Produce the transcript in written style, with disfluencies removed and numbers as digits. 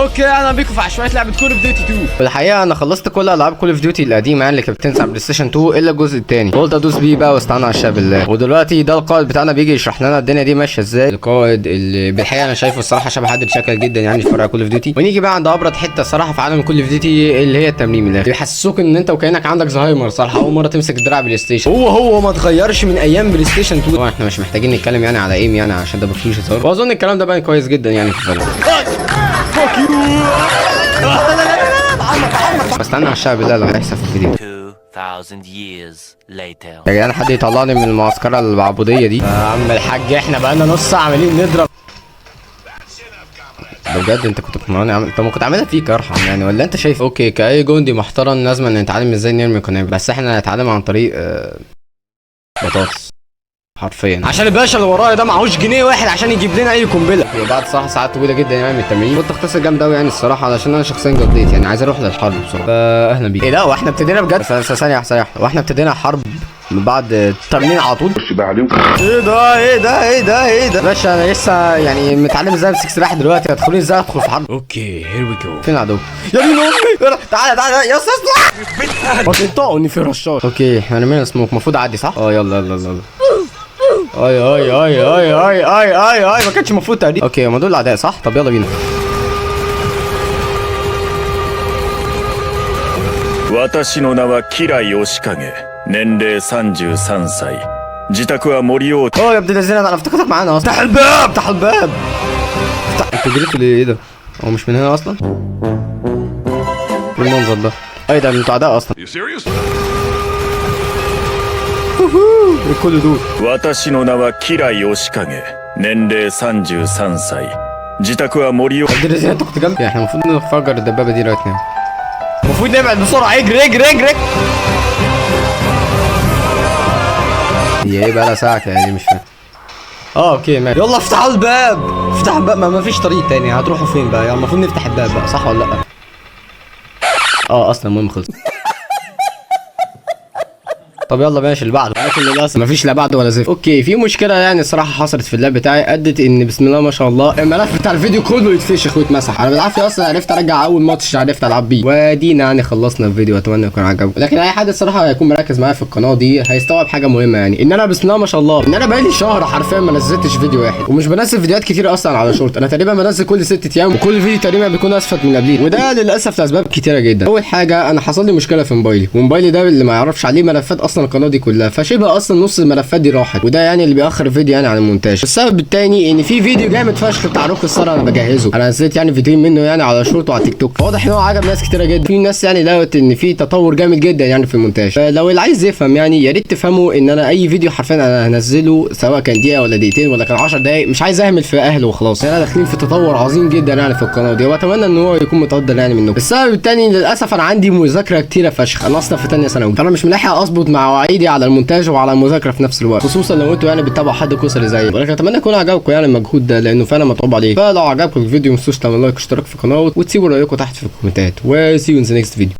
اوكي اهلا بيكم في عشوائيه لعبه كول اوف ديوتي 2. في الحقيقه انا خلصت كل العاب كول اوف ديوتي القديمه يعني اللي كانت بتنزل على بلاي ستيشن 2 الا الجزء الثاني. قلت ادوس بيه بقى واستعان على الشاب بالله. ودلوقتي ده القائد بتاعنا بيجي يشرح لنا الدنيا دي ماشيه ازاي. القائد اللي بالحقيقه انا شايفه الصراحه شبه حد شكل جدا يعني في فرع كول اوف ديوتي. ونيجي بقى عند ابرد حته الصراحه في عالم كول اوف ديوتي اللي هي التمرين اللي بيحسسوك ان انت وكانك عندك زهايمر صراحه اول مره تمسك دراع بلاي ستيشن. هو ما اتغيرش من ايام بلاي ستيشن 2. طبعا احنا مش محتاجين نتكلم يعني على ايم يعني عشان ده بفلوس هزار. واظن الكلام ده باين كويس جدا يعني في الفيلم. بستنى على الشعب ده اللي هيحصل في الفيديو. 2000 years later. يا جدعان حد يطلعني من المعسكره العبوديه دي. يا عم الحاج احنا بقالنا نص ساعه عمالين نضرب. ده بجد انت كنت بتمرني طب ما كنت عاملها فيك ارحم يعني ولا انت شايف اوكي كاي جندي محترم لازم نتعلم ازاي نرمي قنابل بس احنا هنتعلم عن طريق بطاطس حرفيا عشان الباشا اللي ورايا ده معهوش جنيه واحد عشان يجيب لنا اي قنبله. وبعد صراحه ساعات طويله جدا يعني من التمرين كنت اختصر جامد قوي يعني الصراحه علشان انا شخصيا قضيت يعني عايز اروح للحرب بسرعه. فاهلا بيك. ايه ده واحنا ابتدينا بجد ثانيه واحنا ابتدينا حرب من بعد التمرين على طول. خش بقى عليهم. ايه ده باشا انا لسه يعني متعلم ازاي امسك سلاح دلوقتي هتدخلوني ازاي ادخل في حرب. اوكي هير وي جو. فين العدو؟ يا دين امي تعالى يا استاذ بطلطقني في رشاش. اوكي احنا رمينا سموك المفروض اعدي صح؟ يلا اي ما كانش المفروض تقريبا. اوكي هم دول الاعداء صح؟ طب يلا بينا. 私の名はキライ押影年齢33歳自宅は森尾。يا ابن الذين انا افتكرتك معانا اصلا. افتح الباب انت جريتوا ليه؟ ايه ده؟ هو مش من هنا اصلا؟ ايه المنظر ده؟ ايه ده انتوا اعداء اصلا؟ كل دول. 私の名はキライ押影年齢33歳自宅は森尾。ابن الذين انت كنت جنبي. احنا المفروض نفجر الدبابه دي دلوقتي. المفروض نبعد بسرعه. اجري هي ايه بقى لها ساعه كده دي مش فاهم. اوكي ماشي يلا افتحوا الباب. ما فيش طريق تاني. هتروحوا فين بقى؟ يعني المفروض نفتح الباب بقى صح ولا لا؟ اصلا المهم خلص. طب يلا ماشي اللي بعده. لكن للاسف مفيش لا بعده ولا زفت. اوكي في مشكله يعني الصراحه حصلت في اللاب بتاعي ادت ان بسم الله ما شاء الله الملف بتاع الفيديو كله يتفشخ ويتمسح. انا بالعافيه اصلا عرفت ارجع اول ماتش عرفت العب بيه. ودينا يعني خلصنا الفيديو اتمنى يكون عجبكم. لكن اي حد الصراحه هيكون مركز معايا في القناه دي هيستوعب حاجه مهمه يعني ان انا بسم الله ما شاء الله ان انا بقالي شهر حرفيا ما نزلتش فيديو واحد ومش بنزل فيديوهات كتير اصلا على شورت. انا تقريبا بنزل كل 6 ايام وكل فيديو تقريبا بيكون اسفل من قبليه وده للاسف لاسباب كتيره جدا. اول حاجه انا حصل لي مشكله في موبايلي وموبايلي ده اللي ما يعرفش عليه ملفات اصلا القناه دي كلها فشبه اصلا نص الملفات دي راحت وده يعني اللي بيأخر الفيديو يعني عن المونتاج. السبب الثاني ان في فيديو جامد فشخ بتاع روك الصرا انا بجهزه. انا نزلت يعني فيديوهين منه يعني على شورت وعلى تيك توك واضح ان هو عجب ناس كتيره جدا. في ناس يعني لقت ان في تطور جامد جدا يعني في المونتاج. فلو اللي عايز يفهم يعني يا ريت تفهموا ان انا اي فيديو حرفيا انا هنزله سواء كان دقيقه ولا دقيقتين ولا كان 10 دقايق مش عايز اهمل في اهله وخلاص. احنا داخلين في تطور عظيم جدا يعني في القناه دي واتمنى ان هو يكون متقدر يعني منكم. السبب الثاني للاسف انا عندي مذاكره كتيره فشخ. انا اصلا في ثانيه ثانوي فانا مش ملاحق اظبط مع مواعيدي على المونتاج وعلى المذاكره في نفس الوقت خصوصا لو انتوا يعني بتتابعوا حد كسري زيي. ولكن اتمنى يكون عجبكم يعني المجهود ده لانه فعلا متعوب عليه. فلو عجبكم الفيديو ما تنسوش تعملوا لايك واشتراك في القناه وتسيبوا رايكم تحت في الكومنتات. وسي يو ان ذا نيكست فيديو.